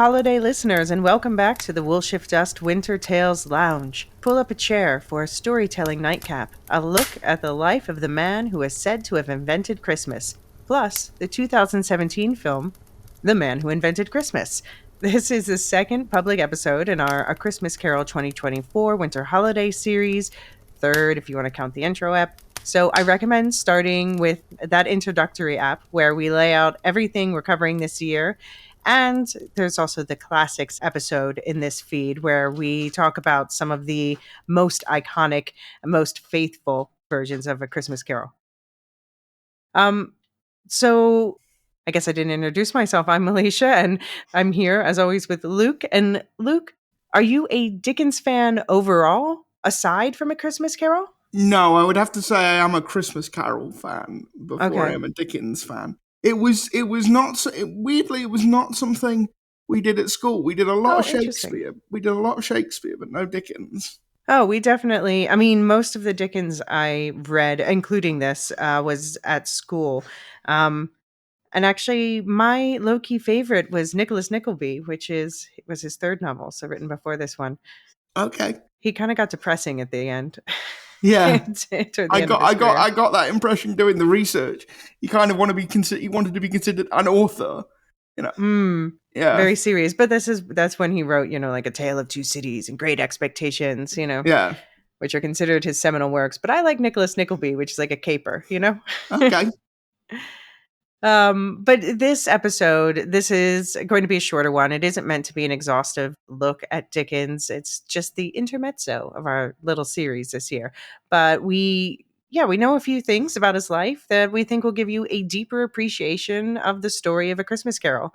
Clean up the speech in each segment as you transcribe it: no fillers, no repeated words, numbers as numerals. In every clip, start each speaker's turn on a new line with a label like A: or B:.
A: holiday listeners, and welcome back to the Wool Shift Dust Winter Tales Lounge. Pull up a chair for a storytelling nightcap, a look at the life of the man who is said to have invented Christmas, plus the 2017 film, The Man Who Invented Christmas. This is the second public episode in our A Christmas Carol 2024 Winter Holiday Series, third if you want to count the intro app. So I recommend starting with that introductory app where we lay out everything we're covering this year. And there's also the classics episode in this feed where we talk about some of the most iconic, most faithful versions of A Christmas Carol. So I guess I didn't introduce myself. I'm Elysia, and I'm here as always with Luke. And Luke, are you a Dickens fan overall, aside from A Christmas Carol?
B: No, I would have to say I am a Christmas Carol fan before I am a Dickens fan. It was not weirdly, it was not something we did at school. We did a lot of Shakespeare. We did a lot of Shakespeare, but no Dickens.
A: Oh, we definitely, I mean, most of the Dickens I read, including this, was at school. And actually, my low-key favorite was Nicholas Nickleby, was his third novel, so written before this one.
B: Okay.
A: He kind of got depressing at the end.
B: Yeah. I got that impression doing the research. He kind of wanted to be considered an author, you know.
A: Yeah. Very serious. But that's when he wrote, like A Tale of Two Cities and Great Expectations,
B: Yeah.
A: Which are considered his seminal works. But I like Nicholas Nickleby, which is like a caper,
B: Okay.
A: But this episode, this is going to be a shorter one. It isn't meant to be an exhaustive look at Dickens. It's just the intermezzo of our little series this year. But we know a few things about his life that we think will give you a deeper appreciation of the story of A Christmas Carol.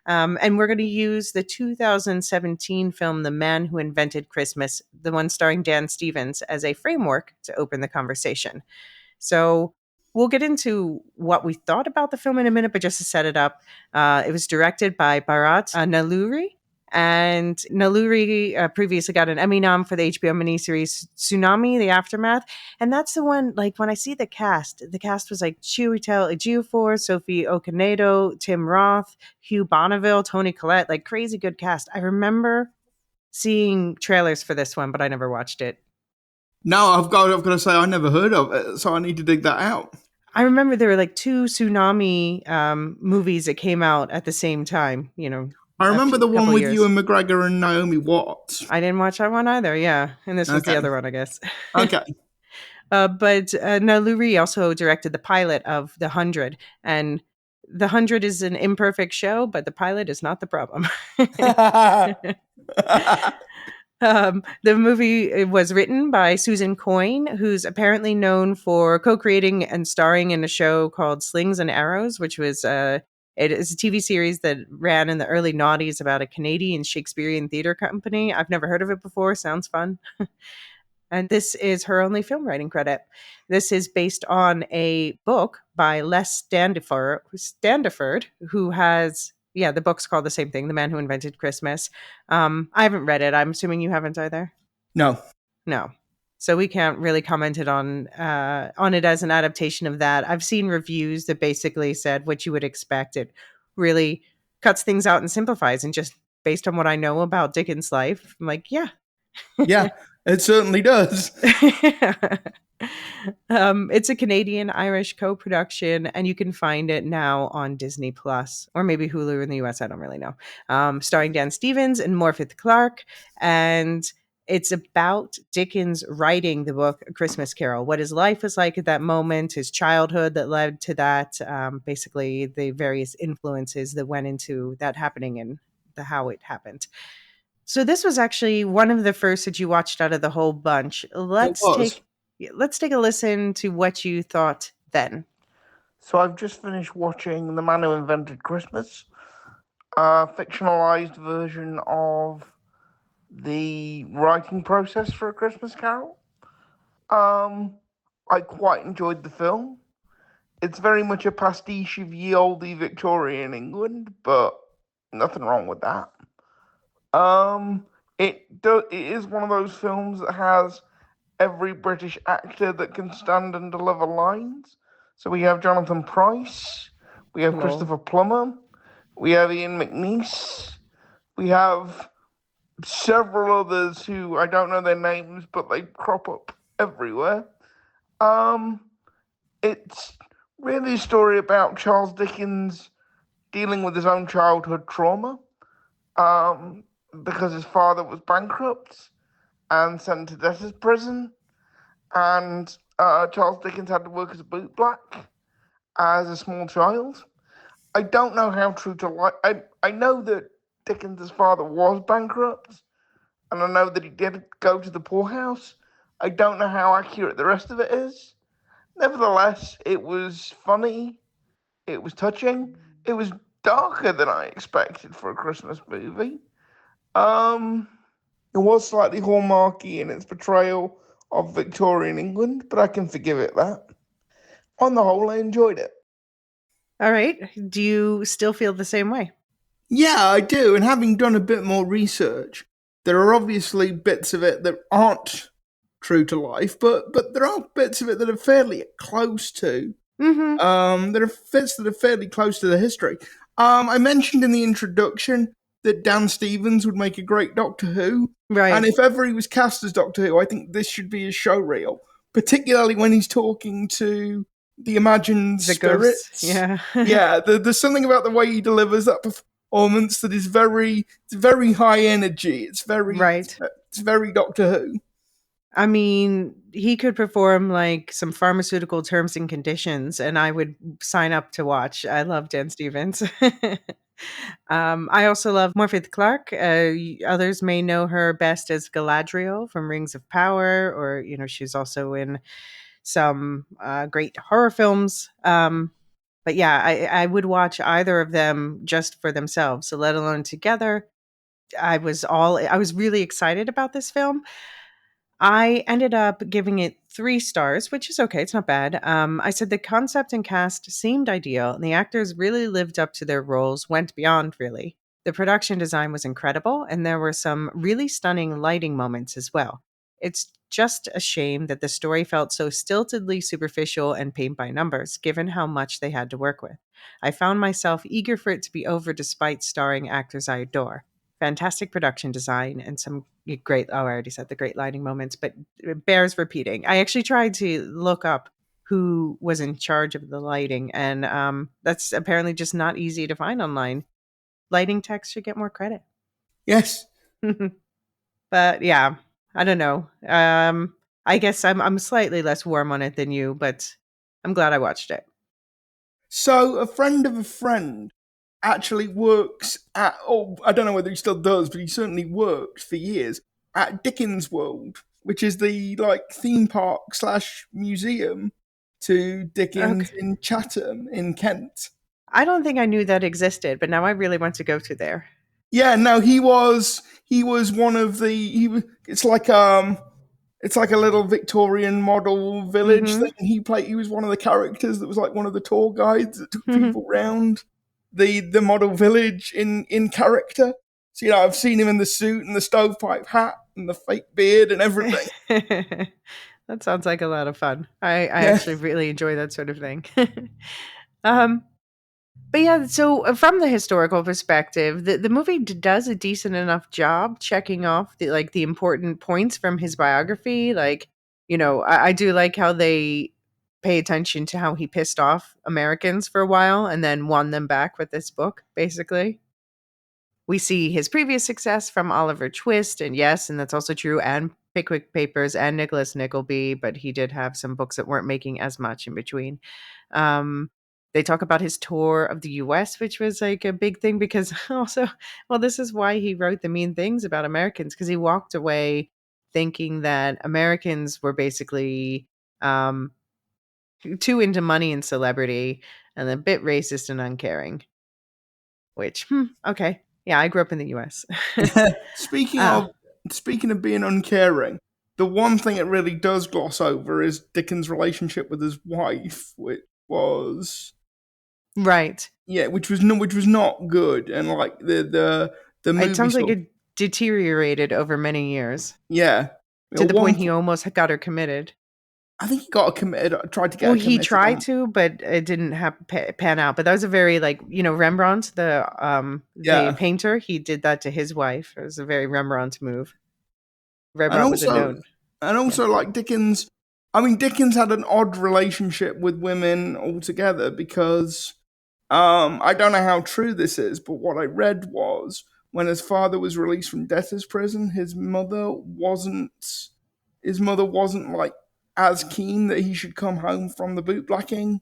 A: And we're going to use the 2017 film, The Man Who Invented Christmas, the one starring Dan Stevens, as a framework to open the conversation. So we'll get into what we thought about the film in a minute, but just to set it up, it was directed by Bharat Nalluri. And Nalluri previously got an Emmy nom for the HBO miniseries Tsunami: The Aftermath. And that's the one, like, when I see the cast was like Chiwetel Ejiofor, Sophie Okonedo, Tim Roth, Hugh Bonneville, Toni Collette, like crazy good cast. I remember seeing trailers for this one, but I never watched it.
B: No, I've got to say I never heard of it, so I need to dig that out.
A: I remember there were like two Tsunami movies that came out at the same time,
B: I remember the one with Ewan McGregor and Naomi Watts.
A: I didn't watch that one either, yeah. And this was the other one, I guess.
B: Okay.
A: But Nalluri also directed the pilot of The 100. And The 100 is an imperfect show, but the pilot is not the problem. The movie was written by Susan Coyne, who's apparently known for co-creating and starring in a show called Slings and Arrows, which was it is a TV series that ran in the early noughties about a Canadian Shakespearean theater company. I've never heard of it before. Sounds fun. And this is her only film writing credit. This is based on a book by Les Standiford, who has... Yeah, the book's called the same thing, The Man Who Invented Christmas. I haven't read it. I'm assuming you haven't either?
B: No.
A: So we can't really comment on it as an adaptation of that. I've seen reviews that basically said what you would expect. It really cuts things out and simplifies. And just based on what I know about Dickens' life, I'm like, yeah.
B: Yeah, it certainly does.
A: It's a Canadian-Irish co-production, and you can find it now on Disney Plus, or maybe Hulu in the US. I don't really know. Starring Dan Stevens and Morfydd Clark, and it's about Dickens writing the book A Christmas Carol, what his life was like at that moment, his childhood that led to that, basically the various influences that went into that happening and how it happened. So this was actually one of the first that you watched out of the whole bunch. Let's take a listen to what you thought then.
C: So I've just finished watching The Man Who Invented Christmas, a fictionalized version of the writing process for A Christmas Carol. I quite enjoyed the film. It's very much a pastiche of ye olde Victorian England, but nothing wrong with that. It is one of those films that has every British actor that can stand and deliver lines. So we have Jonathan Pryce, we have Christopher Plummer, we have Ian McNeice, We have several others who I don't know their names, but they crop up everywhere. It's really a story about Charles Dickens dealing with his own childhood trauma, because his father was bankrupt and sent to debtor's prison, and Charles Dickens had to work as a bootblack as a small child. I don't know how true to life. I know that Dickens' father was bankrupt, and I know that he did go to the poorhouse. I don't know how accurate the rest of it is. Nevertheless, it was funny. It was touching. It was darker than I expected for a Christmas movie. It was slightly hallmarky in its portrayal of Victorian England, but I can forgive it that. On the whole, I enjoyed it.
A: All right. Do you still feel the same way?
B: Yeah, I do. And having done a bit more research, there are obviously bits of it that aren't true to life, but there are bits of it that are fairly close to. There are bits that are fairly close to the history. I mentioned in the introduction that Dan Stevens would make a great Doctor Who.
A: Right.
B: And if ever he was cast as Doctor Who, I think this should be his show reel, particularly when he's talking to the imagined spirits.
A: Ghosts. Yeah.
B: Yeah, there's something about the way he delivers that performance that is very high energy. It's very It's very Doctor Who.
A: I mean, he could perform like some pharmaceutical terms and conditions, and I would sign up to watch. I love Dan Stevens. I also love Morpeth Clark. Others may know her best as Galadriel from Rings of Power, or she's also in some great horror films. But yeah, I would watch either of them just for themselves, so let alone together. I was really excited about this film. I ended up giving it 3 stars, which is okay. It's not bad. I said the concept and cast seemed ideal, and the actors really lived up to their roles, went beyond, really. The production design was incredible, and there were some really stunning lighting moments as well. It's just a shame that the story felt so stiltedly superficial and paint by numbers, given how much they had to work with. I found myself eager for it to be over despite starring actors I adore. Fantastic production design and some great, I already said the great lighting moments, but it bears repeating. I actually tried to look up who was in charge of the lighting, and that's apparently just not easy to find online. Lighting techs should get more credit.
B: Yes.
A: But yeah, I don't know. I guess I'm slightly less warm on it than you, but I'm glad I watched it.
B: So a friend of a friend actually works at, I don't know whether he still does, but he certainly worked for years at Dickens World, which is the theme park / museum to Dickens in Chatham in Kent.
A: I don't think I knew that existed, but now I really want to go to there.
B: Yeah, no, he was one of the, it's like a little Victorian model village thing. He was one of the characters that was like one of the tour guides that took people around the model village in character. So I've seen him in the suit and the stovepipe hat and the fake beard and everything.
A: That sounds like a lot of fun. I actually really enjoy that sort of thing. But yeah, so from the historical perspective, the movie does a decent enough job checking off the important points from his biography. I do like how they pay attention to how he pissed off Americans for a while and then won them back with this book, basically. We see his previous success from Oliver Twist, and yes, and that's also true, and Pickwick Papers and Nicholas Nickleby, but he did have some books that weren't making as much in between. They talk about his tour of the US, which was like a big thing because also, well, this is why he wrote the mean things about Americans, because he walked away thinking that Americans were basically too into money and celebrity and a bit racist and uncaring. Which, okay. Yeah, I grew up in the US.
B: Speaking of being uncaring, the one thing it really does gloss over is Dickens' relationship with his wife, which was
A: right.
B: Yeah, which was not good, and the movie.
A: It sounds like it deteriorated over many years.
B: Yeah,
A: to the point he almost got her committed.
B: I think he got committed. Tried to
A: Well,
B: get a
A: he
B: committed
A: tried
B: on.
A: to, but it didn't pan out. But that was a very, like, Rembrandt, the
B: Yeah,
A: painter. He did that to his wife. It was a very Rembrandt move.
B: and
A: Rembrandt was a
B: also
A: known.
B: and
A: Yeah.
B: also like Dickens. I mean, Dickens had an odd relationship with women altogether because I don't know how true this is, but what I read was when his father was released from debtor's prison, his mother wasn't like as keen that he should come home from the bootblacking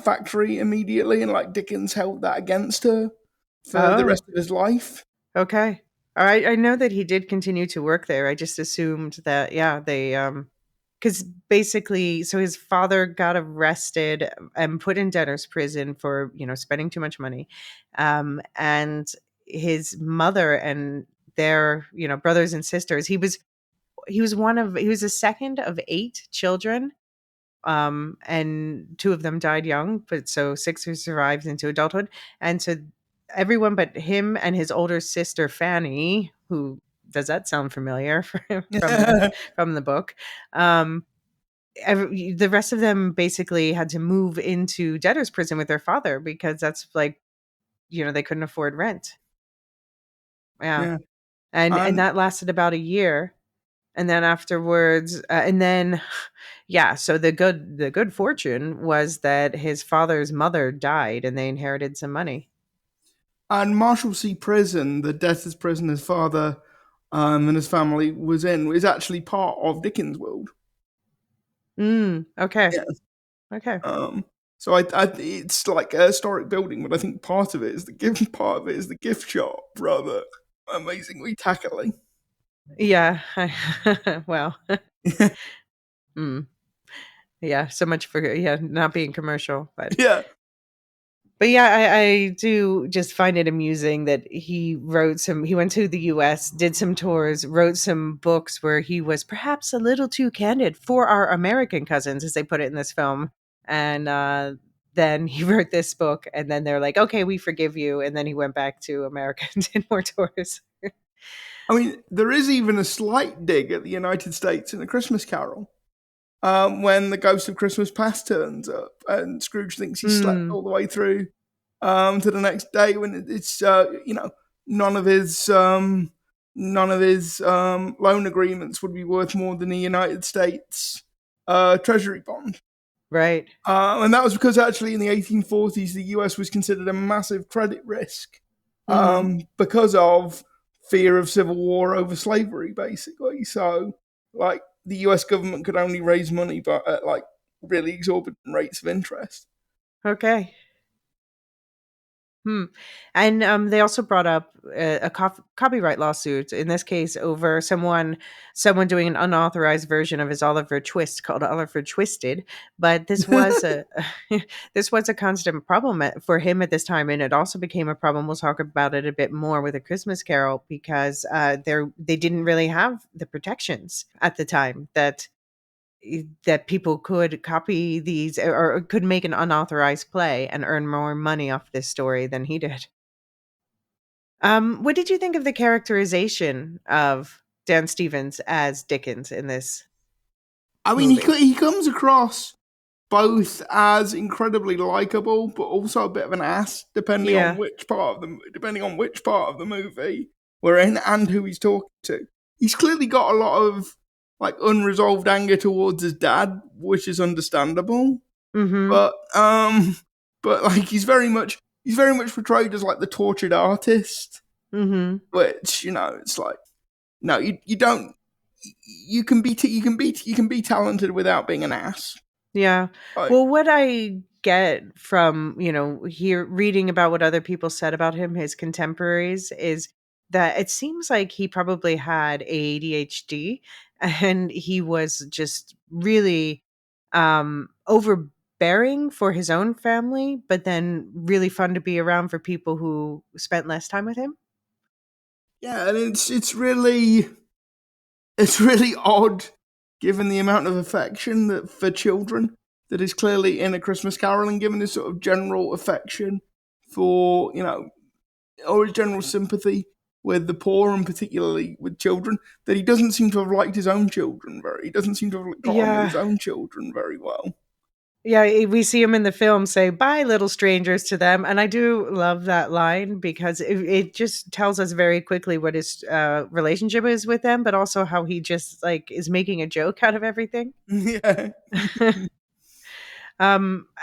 B: factory immediately, and like Dickens held that against her for the
A: Oh,
B: rest of his life.
A: okay. I know that he did continue to work there. I just assumed that, yeah, they because basically, so his father got arrested and put in debtor's prison for spending too much money, and his mother and their brothers and sisters. He was the second of 8 children, and 2 of them died young, but so 6 who survived into adulthood, and so everyone but him and his older sister Fanny, who does that sound familiar from the from the book? Um, the rest of them basically had to move into debtor's prison with their father because that's like they couldn't afford rent. Yeah,
B: Yeah,
A: and
B: and
A: that lasted about a year, and then afterwards, and then yeah. So the good fortune was that his father's mother died, and they inherited some money.
B: and Marshalsea Prison, the debtor's prison his father and his family was in, is actually part of Dickens' world.
A: Okay.
B: Yeah.
A: Okay.
B: Um, so it's like a historic building, but I think part of it is the gift. Part of it is the gift shop, rather amazingly tackily.
A: Yeah. Well. mm, yeah. So much for not being commercial, but
B: Yeah.
A: yeah, I do just find it amusing that he went to the US, did some tours, wrote some books where he was perhaps a little too candid for our American cousins, as they put it in this film. And then he wrote this book, and then they're like, okay, we forgive you. And then he went back to America and did more tours.
B: I mean, there is even a slight dig at the United States in A Christmas Carol when the ghost of Christmas Past turns up, and Scrooge thinks he slept
A: Hmm.
B: all the way through to the next day when it's none of his loan agreements would be worth more than the United States Treasury bond.
A: Right.
B: And that was because actually in the 1840s, the US was considered a massive credit risk
A: Mm-hmm.
B: because of fear of civil war over slavery, basically. So, like, the US government could only raise money but at like really exorbitant rates of interest.
A: Okay. Hmm. And they also brought up a copyright lawsuit. In this case, over someone doing an unauthorized version of his Oliver Twist called Oliver Twisted. But this was a this was a constant problem for him at this time, and it also became a problem. We'll talk about it a bit more with A Christmas Carol because they didn't really have the protections at the time that people could copy these or could make an unauthorized play and earn more money off this story than he did. What did you think of the characterization of Dan Stevens as Dickens in this
B: I mean,
A: movie?
B: he comes across both as incredibly likable, but also a bit of an ass,
A: Yeah.
B: depending on which part of the movie we're in and who he's talking to. He's clearly got a lot of like unresolved anger towards his dad, which is understandable.
A: Mm-hmm.
B: But like he's very much portrayed as like the tortured artist,
A: Mm-hmm.
B: which it's like no, you don't. You can be talented without being an ass.
A: Yeah.
B: Like,
A: Well, what I get from, here reading about what other people said about him, his contemporaries, is that it seems like he probably had ADHD and he was just really overbearing for his own family, but then really fun to be around for people who spent less time with him.
B: yeah, and it's really odd given the amount of affection that for children that is clearly in A Christmas Carol, and given his sort of general affection for or his general sympathy with the poor and particularly with children, that he doesn't seem to have liked his own children he doesn't seem to have got on with his own children very well.
A: Yeah, we see him in the film say, "Bye, little strangers," to them, and I do love that line because it just tells us very quickly what his relationship is with them, but also how he just like is making a joke out of everything.
B: Yeah.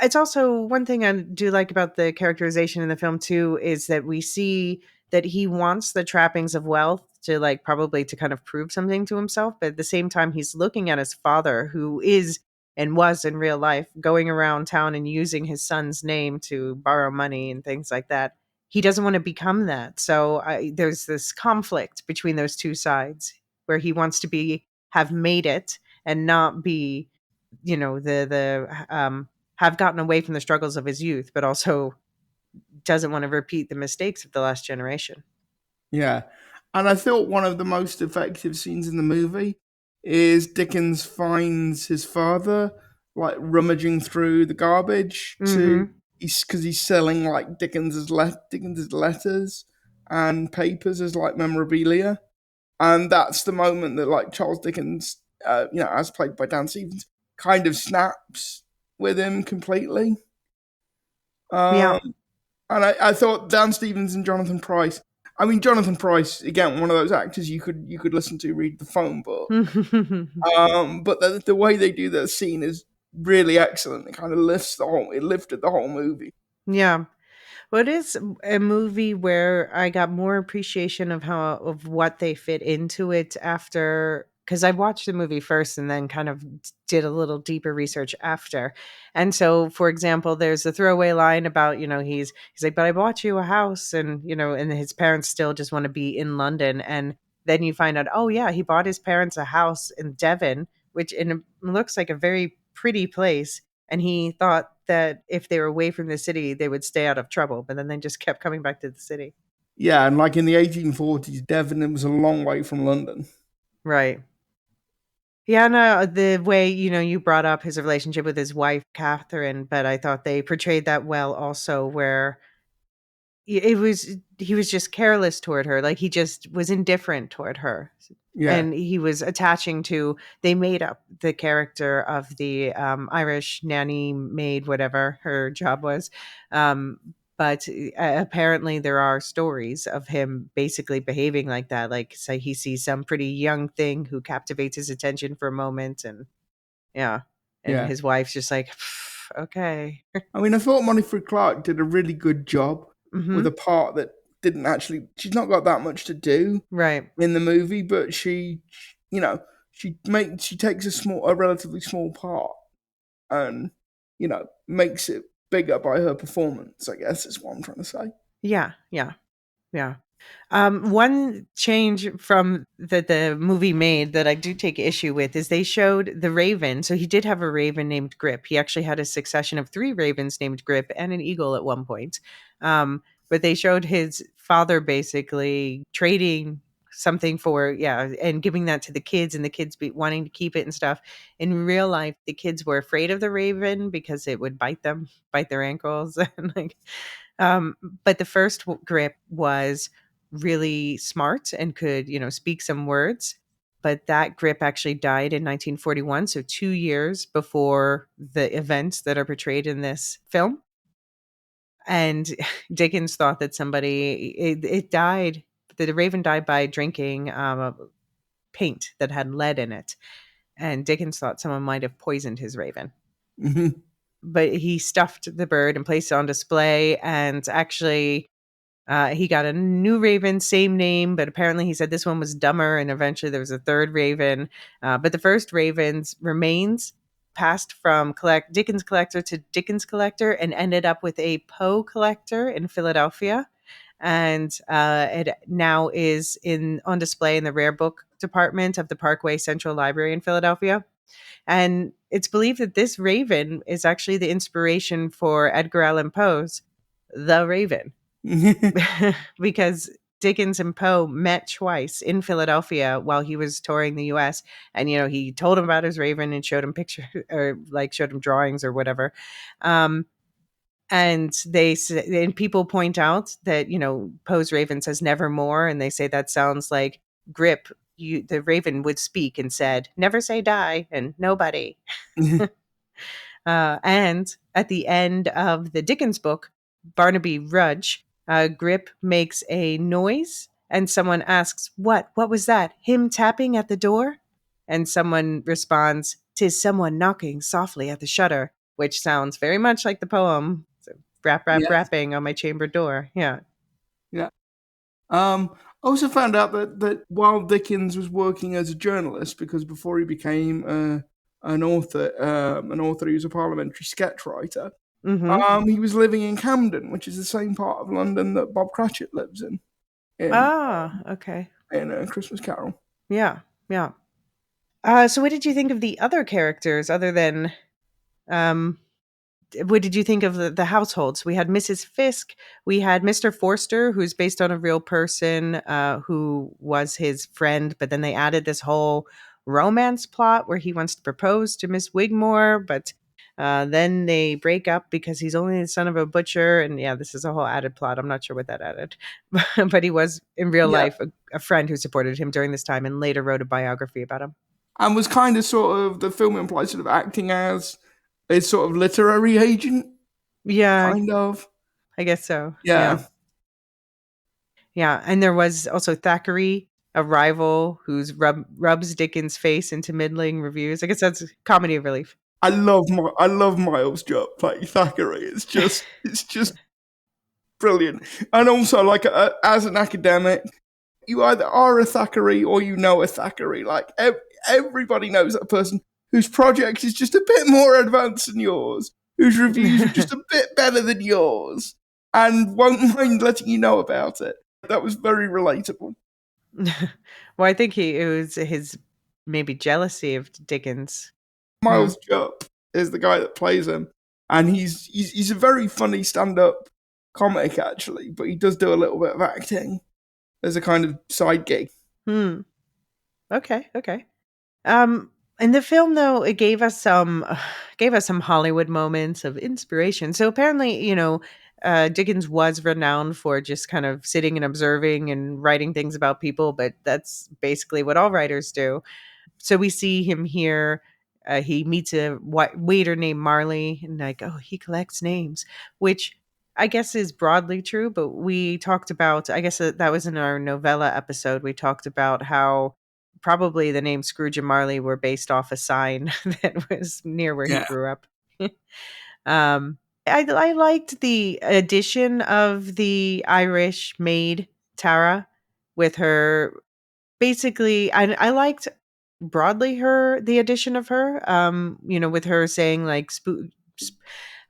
A: It's also one thing I do like about the characterization in the film too is that we see that he wants the trappings of wealth to like probably to kind of prove something to himself, but at the same time he's looking at his father who is and was in real life going around town and using his son's name to borrow money and things like that. He doesn't want to become that. So there's this conflict between those two sides where he wants to be have made it and not be the have gotten away from the struggles of his youth, but also doesn't want to repeat the mistakes of the last generation.
B: Yeah. And I thought one of the most effective scenes in the movie is Dickens finds his father like rummaging through the garbage because he's selling like Dickens's letters and papers as like memorabilia, and that's the moment that like Charles Dickens, as played by Dan Stevens, kind of snaps with him completely.
A: Yeah.
B: And I thought Dan Stevens and Jonathan Pryce. I mean, Jonathan Pryce again, one of those actors you could listen to read the phone book. But the way they do that scene is really excellent. It kind of lifted the whole movie.
A: Yeah. Well, it is a movie where I got more appreciation of what they fit into it after, because I watched the movie first and then kind of did a little deeper research after. And so, for example, there's a throwaway line about, he's like, "But I bought you a house," and and his parents still just want to be in London. And then you find out, oh yeah, he bought his parents a house in Devon, which looks like a very pretty place. And he thought that if they were away from the city, they would stay out of trouble. But then they just kept coming back to the city.
B: Yeah, and like in the 1840s, Devon was a long way from London.
A: Right. Yeah, no, the way, you brought up his relationship with his wife, Catherine, but I thought they portrayed that well also, where he was just careless toward her, like he just was indifferent toward her.
B: Yeah.
A: And he was attaching to they made up the character of the Irish nanny maid, whatever her job was. But apparently there are stories of him basically behaving like that, like say he sees some pretty young thing who captivates his attention for a moment, and yeah, and
B: Yeah.
A: his wife's just like, okay.
B: I mean, I thought Monica Clark did a really good job with a part that didn't actually. She's not got that much to do,
A: Right,
B: in the movie, but she takes a relatively small part, and makes it bigger by her performance. I guess is what I'm trying to say.
A: yeah, yeah, yeah. One change from the movie made that I do take issue with is they showed the raven. So he did have a raven named Grip. He actually had a succession of 3 ravens named Grip and an eagle at one point. But they showed his father basically trading something for, and giving that to the kids, and the kids wanting to keep it and stuff. In real life, the kids were afraid of the raven because it would bite their ankles, and like. But the first Grip was really smart and could, speak some words. But that Grip actually died in 1941, so 2 years before the events that are portrayed in this film. And Dickens thought that it died, that the raven died by drinking paint that had lead in it. And Dickens thought someone might have poisoned his raven. But he stuffed the bird and placed it on display, and actually he got a new raven, same name, but apparently he said this one was dumber, and eventually there was a third raven. But the first raven's remains passed from Dickens collector to Dickens collector and ended up with a Poe collector in Philadelphia. And it now is on display in the rare book department of the Parkway Central Library in Philadelphia. And it's believed that this raven is actually the inspiration for Edgar Allan Poe's The Raven. Because Dickens and Poe met twice in Philadelphia while he was touring the US. And, he told him about his raven and showed him pictures or like showed him drawings or whatever. And and people point out that, Poe's raven says nevermore, and they say that sounds like Grip. The raven would speak and said, "Never say die," and nobody. And at the end of the Dickens book, Barnaby Rudge, Grip makes a noise, and someone asks, "What? What was that? Him tapping at the door?" And someone responds, "'Tis someone knocking softly at the shutter," which sounds very much like the poem. So, rap, rap,
B: Yeah.
A: rapping on my chamber door. Yeah.
B: Yeah. I also found out that while Dickens was working as a journalist, because before he became an author, he was a parliamentary sketch writer.
A: Mm-hmm.
B: He was living in Camden, which is the same part of London that Bob Cratchit lives in.
A: Okay.
B: In A Christmas Carol.
A: Yeah, yeah. So what did you think of the other characters other than what did you think of the households? We had Mrs. Fisk, we had Mr. Forster, who's based on a real person who was his friend, but then they added this whole romance plot where he wants to propose to Miss Wigmore, but then they break up because he's only the son of a butcher. And yeah, this is a whole added plot. I'm not sure what that added. But he was in real life a friend who supported him during this time and later wrote a biography about him.
B: And was kind of sort of, the film implies, sort of acting as a sort of literary agent.
A: Yeah.
B: Kind of.
A: I guess so.
B: Yeah.
A: Yeah. And there was also Thackeray, a rival who's rubs Dickens' face into middling reviews. I guess that's comedy relief.
B: I love Miles Jupp playing Thackeray. It's just brilliant. And also, like, as an academic, you either are a Thackeray or you know a Thackeray. Like, everybody knows that person whose project is just a bit more advanced than yours, whose reviews are just a bit better than yours, and won't mind letting you know about it. That was very relatable.
A: Well, I think it was his maybe jealousy of Dickens.
B: Miles Jupp is the guy that plays him, and he's a very funny stand-up comic, actually, but he does do a little bit of acting as a kind of side gig.
A: Okay. In the film, though, it gave us some Hollywood moments of inspiration. So apparently, Dickens was renowned for just kind of sitting and observing and writing things about people, but that's basically what all writers do. So we see him here. He meets a waiter named Marley, and like, oh, he collects names, which I guess is broadly true. But we talked about, I guess that was in our novella episode. We talked about how probably the name Scrooge and Marley were based off a sign that was near where he grew up. I liked the addition of the Irish maid Tara with her. Basically, I liked broadly the addition of her. With her saying like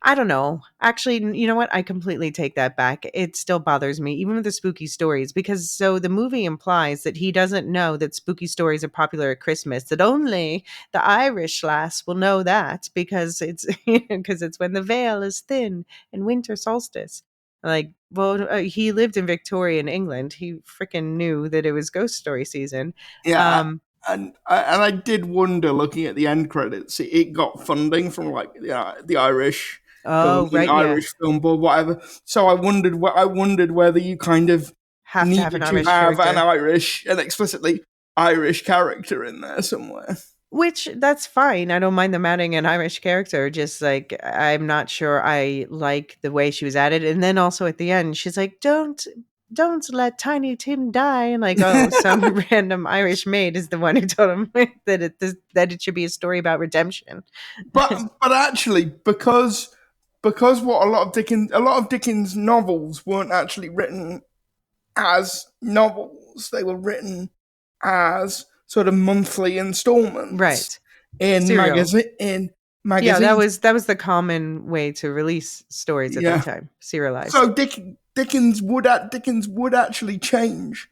A: I don't know. Actually, you know what? I completely take that back. It still bothers me, even with the spooky stories, because so the movie implies that he doesn't know that spooky stories are popular at Christmas, that only the Irish lass will know that because it's because it's when the veil is thin and winter solstice. Like, well, he lived in Victorian England. He freaking knew that it was ghost story season.
B: Yeah. And I did wonder, looking at the end credits, it got funding from like the Irish Irish Film Board, whatever. So I wondered whether you kind of needed to have an explicitly Irish character in there somewhere.
A: Which, that's fine. I don't mind them adding an Irish character. Just like, I'm not sure I like the way she was added. And then also at the end, she's like, don't let Tiny Tim die. And like, oh, some random Irish maid is the one who told him that it should be a story about redemption.
B: But actually, because what a lot of Dickens novels weren't actually written as novels. They were written as sort of monthly installments,
A: right?
B: In magazines.
A: Yeah, that was the common way to release stories at that time, serialized.
B: So Dickens would actually change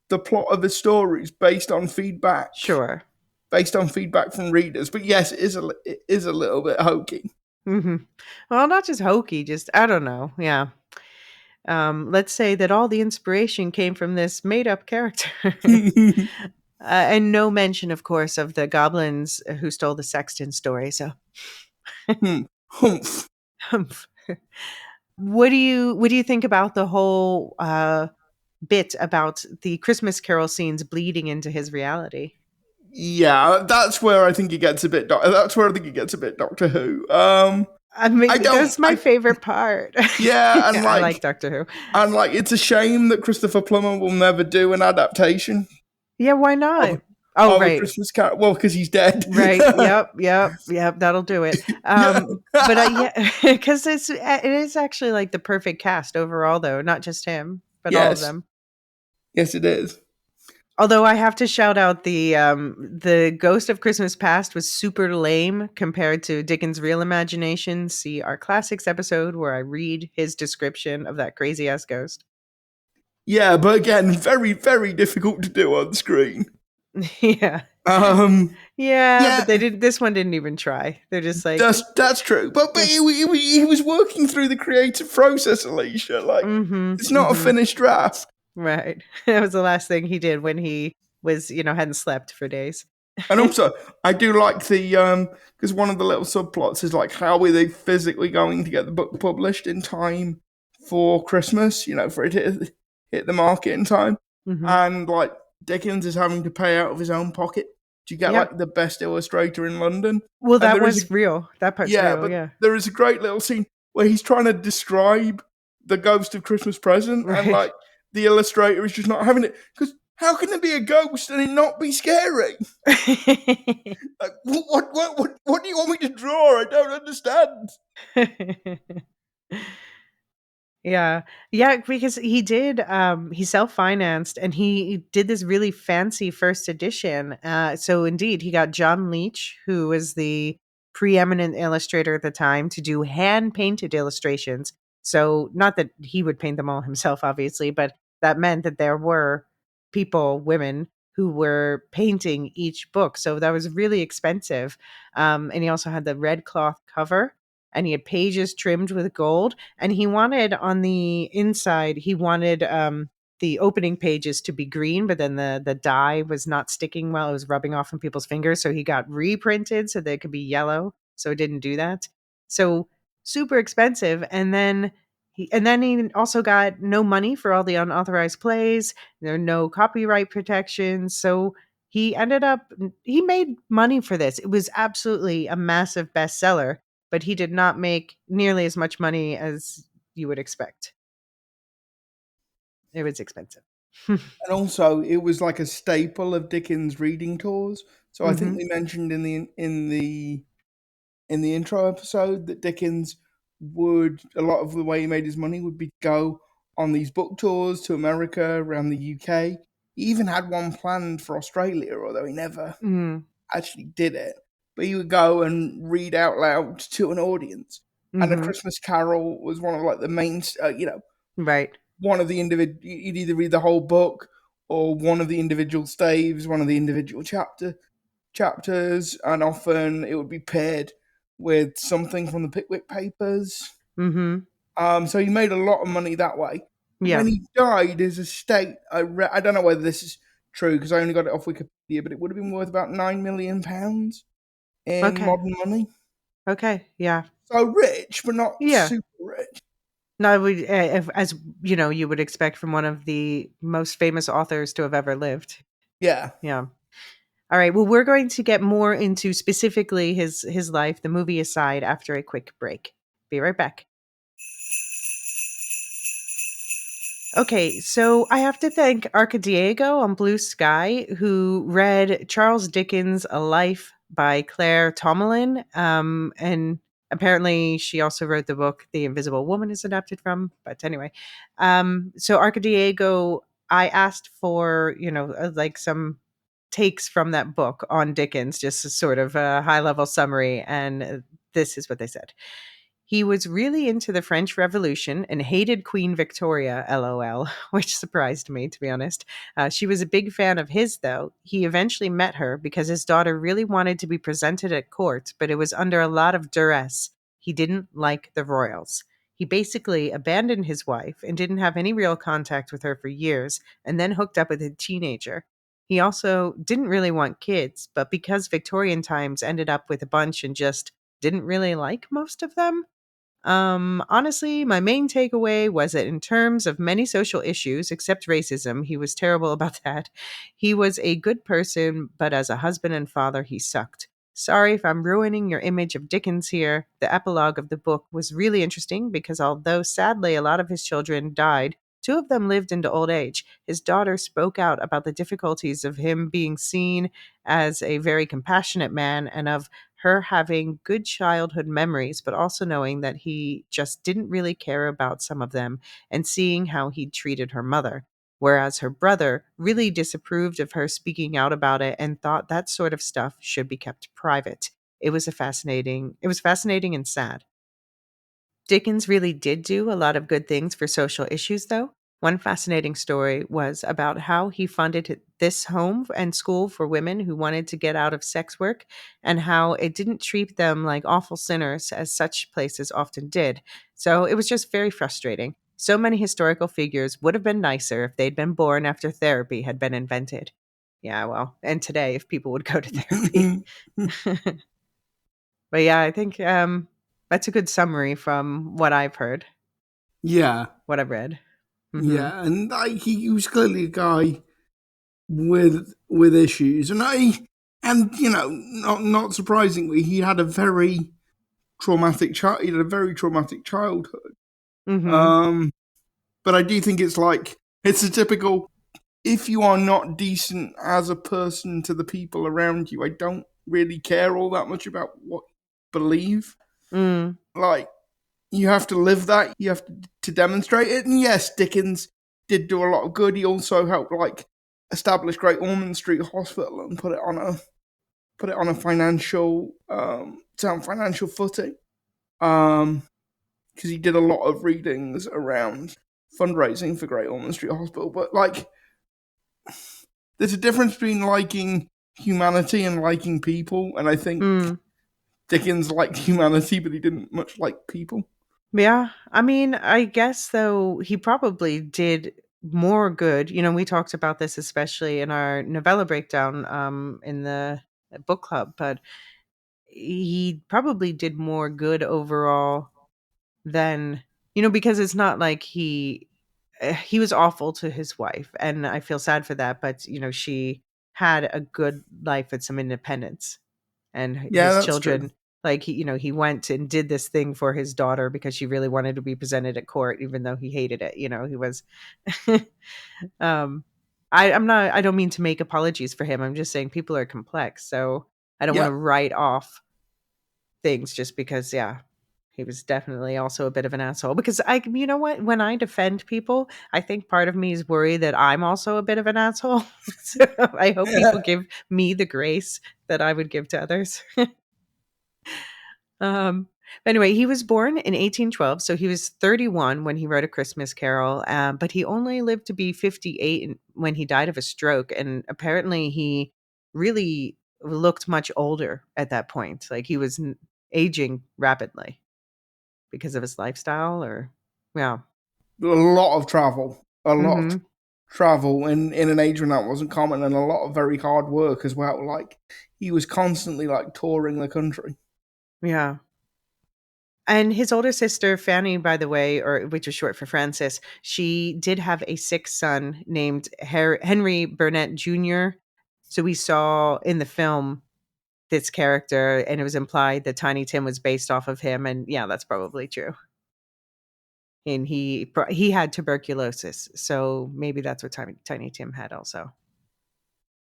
B: the plot of the stories based on feedback.
A: Sure.
B: Based on feedback from readers, but yes, it is a little bit hokey.
A: Mm-hmm. Well, not just hokey, just I don't know. Yeah. Let's say that all the inspiration came from this made-up character. And no mention, of course, of the goblins who stole the sexton story. So,
B: Humph.
A: What do you think about the whole bit about the Christmas Carol scenes bleeding into his reality?
B: Yeah, that's where I think it gets a bit. That's where I think it gets a bit Doctor Who.
A: I mean,
B: I don't.
A: that's my favorite part.
B: Yeah, and
A: Yeah, I like Doctor Who.
B: it's a shame that Christopher Plummer will never do an adaptation
A: Yeah, why
B: of
A: not? Oh,
B: of a
A: right.
B: Christmas Carol. Well, because he's dead.
A: Right. Yep. That'll do it.
B: Yeah.
A: But yeah, because it is actually like the perfect cast overall, though, not just him, but all of
B: Yes.
A: them.
B: Yes, it is.
A: Although I have to shout out the Ghost of Christmas Past was super lame compared to Dickens' real imagination. See our classics episode where I read his description of that crazy ass ghost.
B: Yeah, but again, very, very difficult to do on screen.
A: Yeah.
B: Um,
A: Yeah,
B: yeah,
A: but they didn't. This one didn't even try. They're just like,
B: that's true. But he was working through the creative process, Elysia. Like,
A: mm-hmm,
B: it's not a
A: mm-hmm.
B: finished draft.
A: Right. That was the last thing he did when he was, hadn't slept for days.
B: And also, I do like the because one of the little subplots is like, how are they physically going to get the book published in time for Christmas? For it to hit the market in time,
A: Mm-hmm.
B: and like Dickens is having to pay out of his own pocket to get
A: Yep.
B: like the best illustrator in London.
A: Well,
B: And
A: that was real. That part's real.
B: but
A: Yeah.
B: there is a great little scene where he's trying to describe the ghost of Christmas Present, and
A: Right.
B: like the illustrator is just not having it because how can there be a ghost and it not be scary? Like, what do you want me to draw? I don't understand.
A: Yeah. Yeah, because he self-financed and he did this really fancy first edition. So indeed, he got John Leach, who was the preeminent illustrator at the time, to do hand-painted illustrations. So not that he would paint them all himself, obviously, but that meant that there were women who were painting each book. So that was really expensive. And he also had the red cloth cover and he had pages trimmed with gold, and he wanted on the inside the opening pages to be green, but then the dye was not sticking well. It was rubbing off on people's fingers, so he got reprinted so they could be yellow, so it didn't do that. So super expensive. And then he also got no money for all the unauthorized plays. There are no copyright protections, so he made money for this. It was absolutely a massive bestseller, but he did not make nearly as much money as you would expect. It was expensive.
B: And also, it was like a staple of Dickens' reading tours. So I think
A: Mhm.
B: we mentioned in the intro episode that Dickens would a lot of the way he made his money would be go on these book tours to America, around the UK. He even had one planned for Australia, although he never
A: Mm.
B: actually did it. But he would go and read out loud to an audience. And A
A: Mhm.
B: Christmas Carol was one of like the main,
A: Right.
B: one of the individual. You'd either read the whole book or one of the individual staves, one of the individual chapters, and often it would be paired with something from the Pickwick Papers.
A: Mhm.
B: So he made a lot of money that way.
A: Yeah.
B: When he died, his estate, I don't know whether this is true because I only got it off Wikipedia, but it would have been worth about £9 million in
A: Okay.
B: modern money.
A: Okay. Yeah.
B: So rich, but not
A: Yeah.
B: super rich.
A: No, as you would expect from one of the most famous authors to have ever lived.
B: Yeah.
A: Yeah. All right. Well, we're going to get more into specifically his life, the movie aside, after a quick break. Be right back. Okay, so I have to thank Arca Diego on Blue Sky, who read Charles Dickens' A Life by Claire Tomalin. And apparently she also wrote the book The Invisible Woman is adapted from. But anyway, so Arca Diego, I asked for, like some takes from that book on Dickens, just a sort of a high level summary. And this is what they said. He was really into the French Revolution and hated Queen Victoria, lol, which surprised me, to be honest. She was a big fan of his, though. He eventually met her because his daughter really wanted to be presented at court, but it was under a lot of duress. He didn't like the royals. He basically abandoned his wife and didn't have any real contact with her for years, and then hooked up with a teenager. He also didn't really want kids, but because Victorian times ended up with a bunch and just didn't really like most of them, Honestly, my main takeaway was that in terms of many social issues, except racism, he was terrible about that. He was a good person, but as a husband and father, he sucked. Sorry if I'm ruining your image of Dickens here. The epilogue of the book was really interesting because although sadly a lot of his children died, two of them lived into old age. His daughter spoke out about the difficulties of him being seen as a very compassionate man and of her having good childhood memories, but also knowing that he just didn't really care about some of them and seeing how he treated her mother. Whereas her brother really disapproved of her speaking out about it and thought that sort of stuff should be kept private. It was fascinating and sad. Dickens really did do a lot of good things for social issues, though. One fascinating story was about how he funded this home and school for women who wanted to get out of sex work, and how it didn't treat them like awful sinners as such places often did. So it was just very frustrating. So many historical figures would have been nicer if they'd been born after therapy had been invented. Yeah, well, and today if people would go to therapy. But yeah, I think that's a good summary from what I've heard,
B: Yeah,
A: what I've read.
B: yeah, and he was clearly a guy with issues, and not surprisingly, he had a very traumatic child. He had a very traumatic childhood.
A: Mm-hmm.
B: But I do think it's a typical. If you are not decent as a person to the people around you, I don't really care all that much about what you believe.
A: Mm.
B: Like, you have to live that. You have to demonstrate it. And yes, Dickens did do a lot of good. He also helped establish Great Ormond Street Hospital and put it on a financial sound financial footing. Because he did a lot of readings around fundraising for Great Ormond Street Hospital. But there's a difference between liking humanity and liking people, and I think Dickens liked humanity, but he didn't much like people.
A: Yeah. I mean, I guess though he probably did more good. We talked about this especially in our novella breakdown in the book club, but he probably did more good overall than, because it's not like he was awful to his wife, and I feel sad for that, but she had a good life with some independence. And
B: Yeah,
A: his
B: that's true.
A: children, like he went and did this thing for his daughter because she really wanted to be presented at court even though he hated it. He was um I don't mean to make apologies for him. I'm just saying people are complex, so I don't want
B: Yeah,
A: to write off things just because, yeah, he was definitely also a bit of an asshole. Because you know what, when I defend people, I think part of me is worried that I'm also a bit of an asshole. So I hope people give me the grace that I would give to others. Um, anyway, he was born in 1812, so he was 31 when he wrote A Christmas Carol, but he only lived to be 58 when he died of a stroke. And apparently, he really looked much older at that point. Like he was aging rapidly because of his lifestyle, or yeah.
B: a lot of travel, a lot of
A: Mm-hmm.
B: travel in an age when that wasn't common, and a lot of very hard work as well. He was constantly touring the country.
A: Yeah. And his older sister, Fanny, by the way, or which is short for Frances, she did have a sixth son named Henry Burnett Jr. So we saw in the film this character, and it was implied that Tiny Tim was based off of him. And yeah, that's probably true. And he had tuberculosis, so maybe that's what Tiny Tim had also.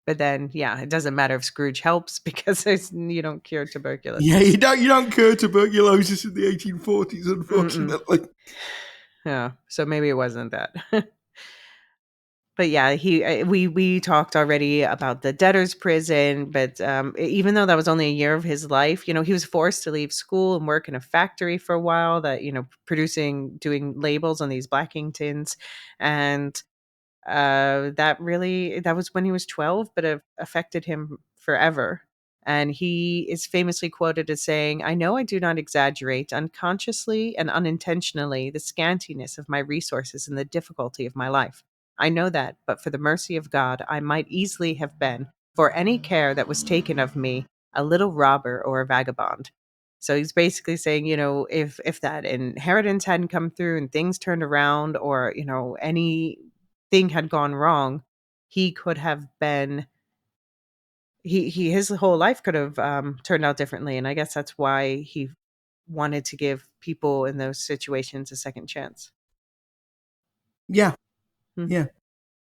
A: But then, yeah, it doesn't matter if Scrooge helps because you don't cure
B: Yeah,
A: tuberculosis.
B: you don't cure tuberculosis in the 1840s,
A: Mm-mm.
B: unfortunately.
A: Yeah, so maybe it wasn't that. But yeah, we talked already about the debtor's prison, but even though that was only a year of his life, he was forced to leave school and work in a factory for a while that, doing labels on these blacking tins. And that was when he was 12, but it affected him forever. And he is famously quoted as saying, "I know I do not exaggerate unconsciously and unintentionally the scantiness of my resources and the difficulty of my life. I know that, but for the mercy of God, I might easily have been, for any care that was taken of me, a little robber or a vagabond." So he's basically saying, if that inheritance hadn't come through and things turned around, or, anything had gone wrong, he could have been his whole life could have turned out differently. And I guess that's why he wanted to give people in those situations a second chance.
B: Yeah.
A: Hmm.
B: Yeah.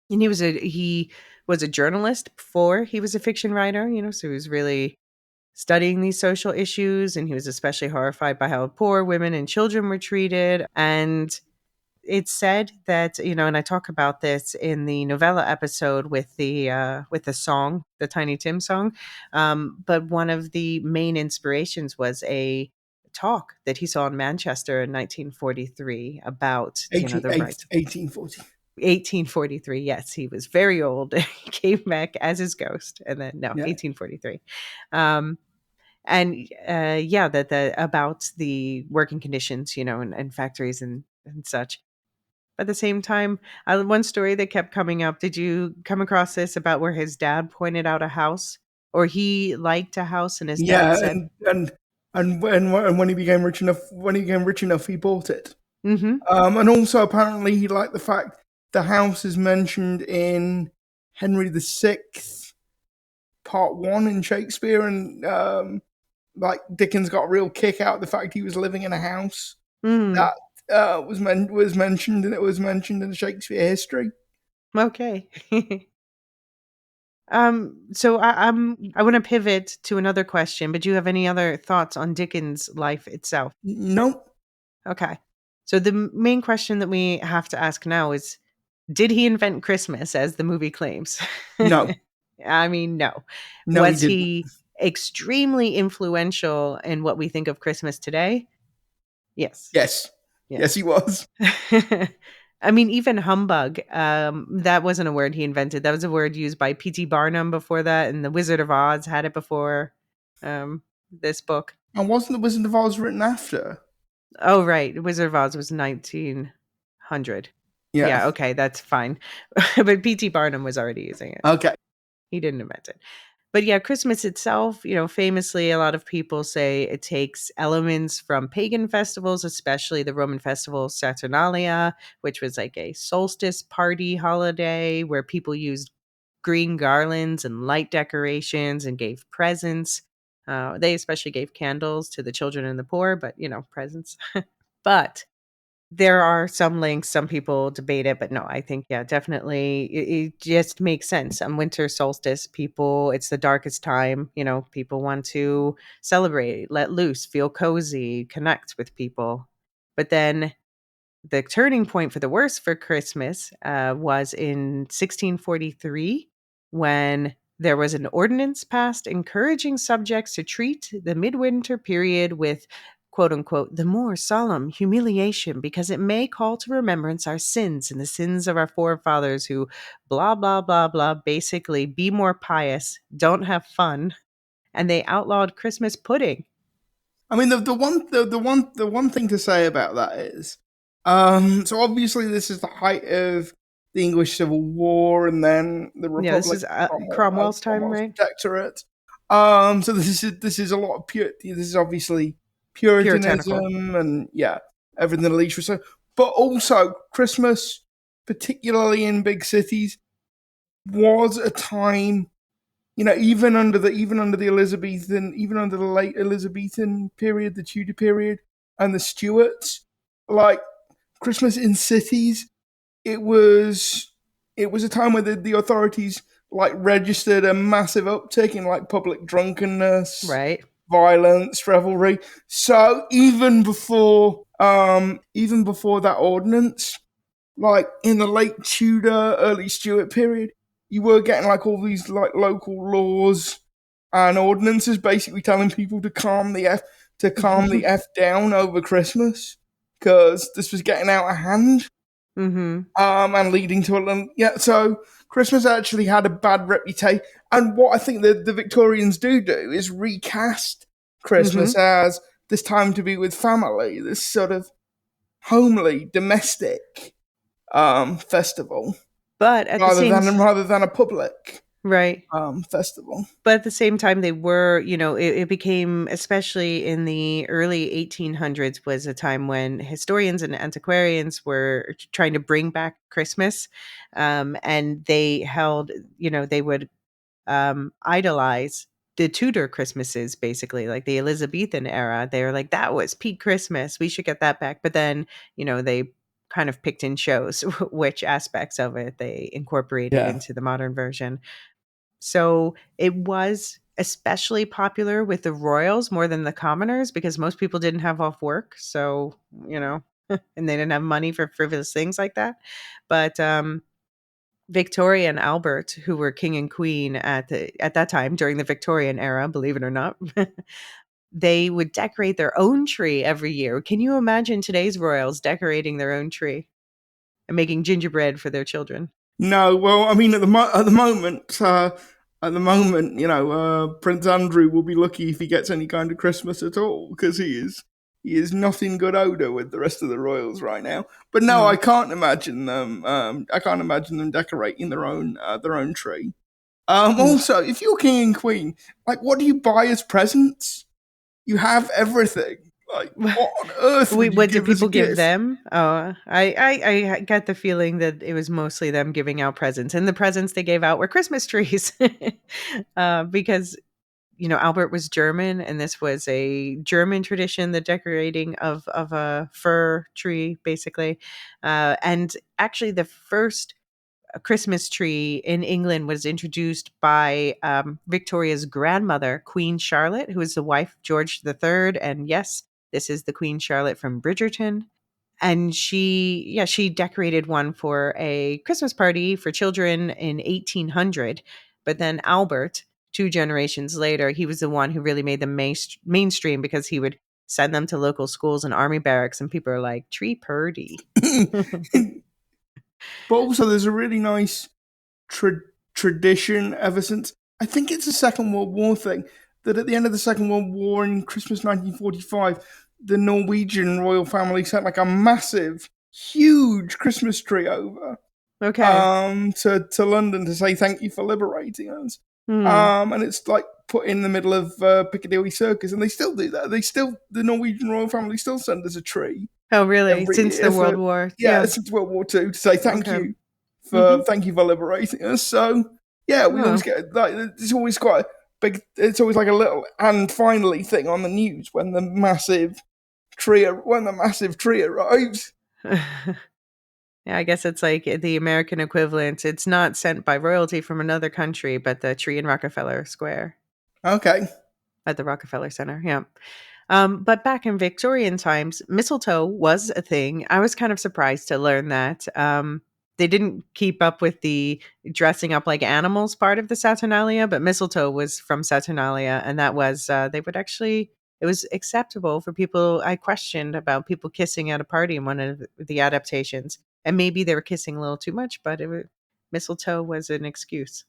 A: And he was a journalist before he was a fiction writer, so he was really studying these social issues, and he was especially horrified by how poor women and children were treated. And it's said that, and I talk about this in the novella episode with the song, the Tiny Tim song. But one of the main inspirations was a talk that he saw in Manchester in 1943 about, the rights.
B: 1840.
A: 1843. Yes, he was very old. He came back as his ghost, and then 1843. That about the working conditions, and factories and such. At the same time, one story that kept coming up. Did you come across this about where his dad pointed out a house, or he liked a house, and his dad said,
B: and when he became rich enough, he bought it.
A: Mm-hmm.
B: And also apparently he liked the fact the house is mentioned in Henry VI, Part 1 in Shakespeare, and Dickens got a real kick out of the fact he was living in a house that was mentioned, and it was mentioned in Shakespeare history.
A: Okay. So I want to pivot to another question, but do you have any other thoughts on Dickens' life itself?
B: No.
A: Okay. So the main question that we have to ask now is, did he invent Christmas as the movie claims?
B: No.
A: I mean, no.
B: No,
A: Was
B: he didn't.
A: he extremely influential in what we think of Christmas today? Yes.
B: Yes, he was.
A: I mean, even humbug, that wasn't a word he invented. That was a word used by P.T. Barnum before that, and The Wizard of Oz had it before this book.
B: And wasn't The Wizard of Oz written after?
A: Oh, right. The Wizard of Oz was 1900. Yeah, okay, that's fine. But P.T. Barnum was already using it.
B: Okay.
A: He didn't invent it. But yeah, Christmas itself, famously, a lot of people say it takes elements from pagan festivals, especially the Roman festival Saturnalia, which was like a solstice party holiday where people used green garlands and light decorations and gave presents. They especially gave candles to the children and the poor, but, presents. But there are some links, some people debate it, but no, I think, definitely it just makes sense. On winter solstice, it's the darkest time, people want to celebrate, let loose, feel cozy, connect with people. But then the turning point for the worse for Christmas was in 1643, when there was an ordinance passed encouraging subjects to treat the midwinter period with, quote unquote, the more solemn humiliation, because it may call to remembrance our sins and the sins of our forefathers who blah, blah, blah, blah, basically be more pious, don't have fun. And they outlawed Christmas pudding.
B: I mean, the one thing to say about that is, so obviously this is the height of the English Civil War, and then the Republic.
A: Yeah, this is Cromwell's time, right?
B: Protectorate. So this is a lot of this is obviously Puritanism, and everything that Elysia was saying. But also Christmas, particularly in big cities, was a time, even under the late Elizabethan period, the Tudor period, and the Stuarts, like Christmas in cities, it was a time where the authorities registered a massive uptick in public drunkenness,
A: right,
B: violence, revelry. So even before that ordinance, in the late Tudor, early Stuart period, you were getting all these local laws and ordinances basically telling people to calm the f down over Christmas, because this was getting out of hand.
A: Mm-hmm.
B: And leading to so Christmas actually had a bad reputation. And what I think the Victorians do is recast Christmas as this time to be with family, this sort of homely, domestic festival,
A: but at
B: rather than a public.
A: Right.
B: Festival.
A: But at the same time, they were, it became, especially in the early 1800s, was a time when historians and antiquarians were trying to bring back Christmas. And they held, they would idolize the Tudor Christmases, basically, like the Elizabethan era. They were like, that was peak Christmas. We should get that back. But then, they kind of picked and chose which aspects of it they incorporated
B: Yeah.
A: into the modern version. So it was especially popular with the royals more than the commoners because most people didn't have off work. So, and they didn't have money for frivolous things like that. But Victoria and Albert, who were king and queen at that time during the Victorian era, believe it or not, they would decorate their own tree every year. Can you imagine today's royals decorating their own tree and making gingerbread for their children?
B: No, well, I mean, at the moment, Prince Andrew will be lucky if he gets any kind of Christmas at all, because he is nothing good odor with the rest of the royals right now. But no, I can't imagine them. I can't imagine them decorating their own tree. Also, if you're king and queen, like, what do you buy as presents? You have everything. Like, what on earth would you
A: What did
B: give as a
A: people give
B: gift?
A: them? Oh, I got the feeling that it was mostly them giving out presents, and the presents they gave out were Christmas trees, because Albert was German, and this was a German tradition, the decorating of a fir tree, basically. And actually, the first Christmas tree in England was introduced by Victoria's grandmother, Queen Charlotte, who was the wife of George III. And yes, this is the Queen Charlotte from Bridgerton. And she decorated one for a Christmas party for children in 1800. But then Albert, 2 generations later, he was the one who really made them mainstream because he would send them to local schools and army barracks, and people are like, tree purdy.
B: But also, there's a really nice tradition ever since, I think it's a Second World War thing, that at the end of the Second World War in Christmas 1945, the Norwegian royal family sent like a massive, huge Christmas tree over
A: Okay.
B: to London to say thank you for liberating us.
A: Hmm.
B: And it's like put in the middle of Piccadilly Circus, and they still do that. The Norwegian royal family still send us a tree
A: Oh, really?
B: every
A: Since
B: year
A: the World
B: for,
A: War?
B: yeah,
A: Yeah.
B: since World War II, to say thank
A: Okay.
B: you
A: Mhm.
B: for liberating us. So yeah, we always get like, it's always quite a big. It's always like a little and finally thing on the news when the massive tree arrives.
A: Yeah, I guess it's like the American equivalent. It's not sent by royalty from another country, but the tree in Rockefeller Square
B: Okay.
A: at the Rockefeller Center. Yeah. But back in Victorian times, mistletoe was a thing. I was kind of surprised to learn that. They didn't keep up with the dressing up like animals part of the Saturnalia, but mistletoe was from Saturnalia, and that was they would actually. It was acceptable for people. I questioned about people kissing at a party in one of the adaptations, and maybe they were kissing a little too much, but mistletoe was an excuse.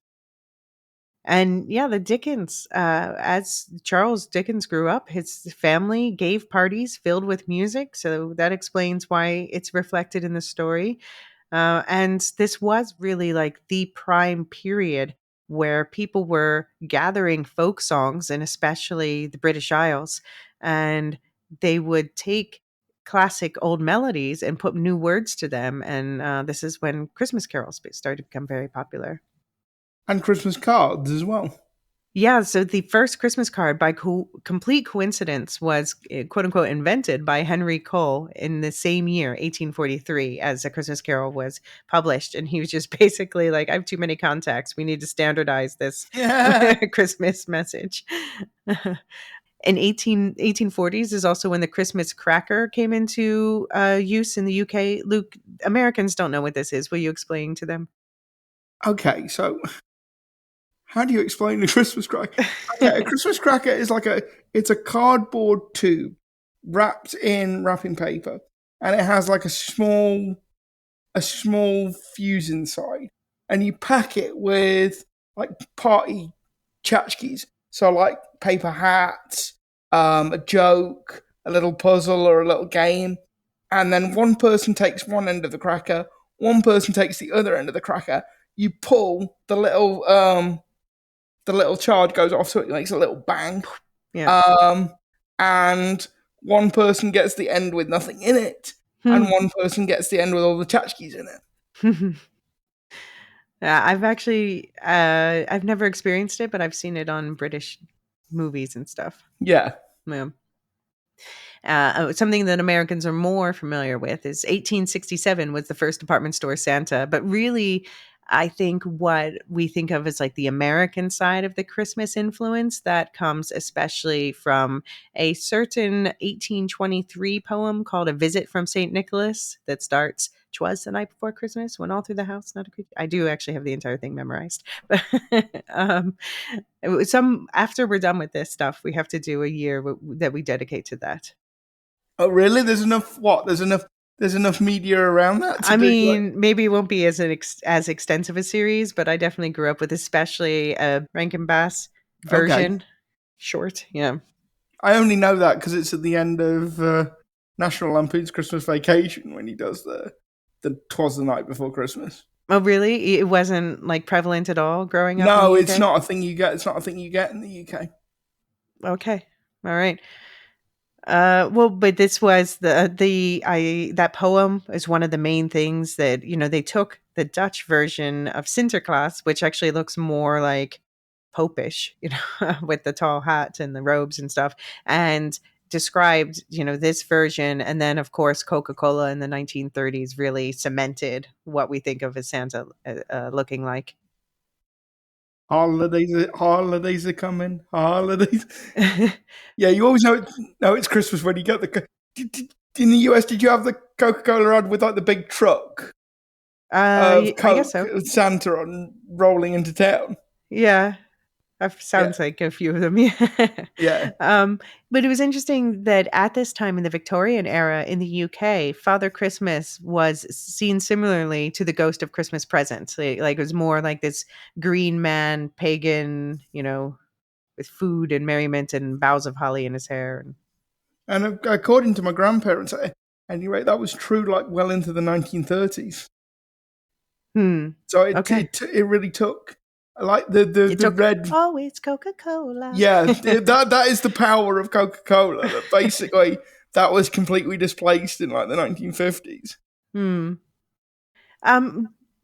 A: And yeah, the Dickens, as Charles Dickens grew up, his family gave parties filled with music. So that explains why it's reflected in the story. And this was really like the prime period where people were gathering folk songs, and especially the British Isles. And they would take classic old melodies and put new words to them. And this is when Christmas carols started to become very popular.
B: And Christmas cards as well.
A: Yeah, so the first Christmas card, by complete coincidence, was quote unquote invented by Henry Cole in the same year, 1843, as A Christmas Carol was published. And he was just basically like, I have too many contacts. We need to standardize this Christmas message. In 1840s is also when the Christmas cracker came into use in the UK. Luke, Americans don't know what this is. Will you explain to them?
B: Okay, so how do you explain the Christmas cracker? Okay, a Christmas cracker is it's a cardboard tube wrapped in wrapping paper, and it has like a small fuse inside, and you pack it with like party tchotchkes, so like paper hats, a joke, a little puzzle, or a little game, and then one person takes one end of the cracker, one person takes the other end of the cracker. you pull the little charge goes off, so it makes a little bang.
A: Yeah.
B: And one person gets the end with nothing in it, and one person gets the end with all the tchotchkes in it.
A: Yeah, I've never experienced it, but I've seen it on British movies and stuff.
B: Yeah.
A: Yeah. Something that Americans are more familiar with is 1867 was the first department store Santa. But really, I think what we think of as like the American side of the Christmas influence, that comes especially from a certain 1823 poem called A Visit from St. Nicholas that starts, "'Twas the night before Christmas, when all through the house not a creature." I do actually have the entire thing memorized. But after we're done with this stuff, we have to do a year that we dedicate to that.
B: Oh, really? There's enough. What? There's enough media around that.
A: Maybe it won't be as extensive a series, but I definitely grew up with especially a Rankin Bass version. Okay. Short, yeah.
B: I only know that because it's at the end of National Lampoon's Christmas Vacation when he does the "'Twas the night before Christmas."
A: Oh, really? It wasn't like prevalent at all growing up?
B: No, it's not a thing you get. It's not a thing you get in the UK.
A: Okay, all right. Well, but this was that poem is one of the main things that, they took the Dutch version of Sinterklaas, which actually looks more like popish, with the tall hat and the robes and stuff, and described, this version. And then, of course, Coca-Cola in the 1930s really cemented what we think of as Santa looking like.
B: Holidays are coming. Holidays. Yeah, you always know it's Christmas when you get the. In the US, did you have the Coca-Cola ad with like the big truck of Coke, I guess so. Santa on rolling into town?
A: Yeah. That sounds like a few of them.
B: Yeah.
A: But it was interesting that at this time in the Victorian era in the UK, Father Christmas was seen similarly to the Ghost of Christmas Present. Like it was more like this green man, pagan, with food and merriment and boughs of holly in his hair.
B: And according to my grandparents, at any rate, that was true like well into the 1930s. So it really took. Like the red.
A: Oh, it's Coca-Cola.
B: Yeah, that is the power of Coca-Cola. That basically that was completely displaced in like the 1950s.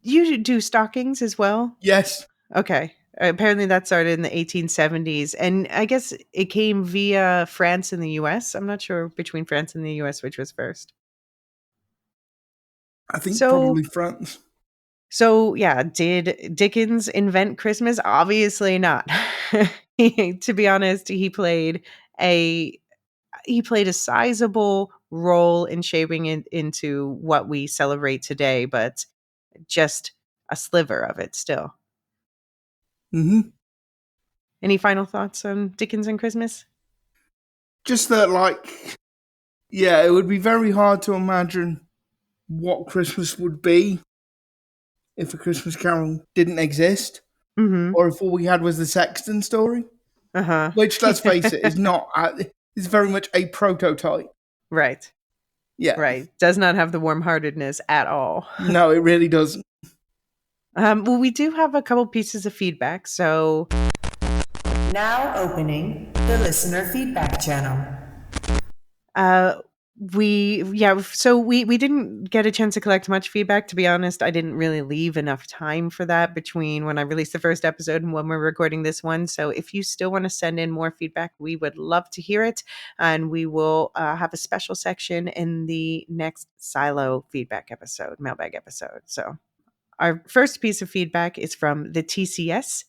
A: You do stockings as well?
B: Yes.
A: Okay. Apparently that started in the 1870s, and I guess it came via France and the US. I'm not sure between France and the US which was first.
B: I think probably France.
A: So, yeah, did Dickens invent Christmas? Obviously not. To be honest, he played a sizable role in shaping it into what we celebrate today, but just a sliver of it still.
B: Mm-hmm.
A: Any final thoughts on Dickens and Christmas?
B: Just that, it would be very hard to imagine what Christmas would be if A Christmas Carol didn't exist, or if all we had was the Sexton story, which, let's face it, is not. It's very much a prototype.
A: Right.
B: Yeah.
A: Right. Does not have the warm-heartedness at all.
B: No, it really doesn't.
A: Well, we do have a couple pieces of feedback, so
D: now opening the listener feedback channel.
A: We didn't get a chance to collect much feedback. To be honest, I didn't really leave enough time for that between when I released the first episode and when we're recording this one. So if you still want to send in more feedback, we would love to hear it. And we will have a special section in the next Silo feedback episode, mailbag episode. So our first piece of feedback is from the TCS.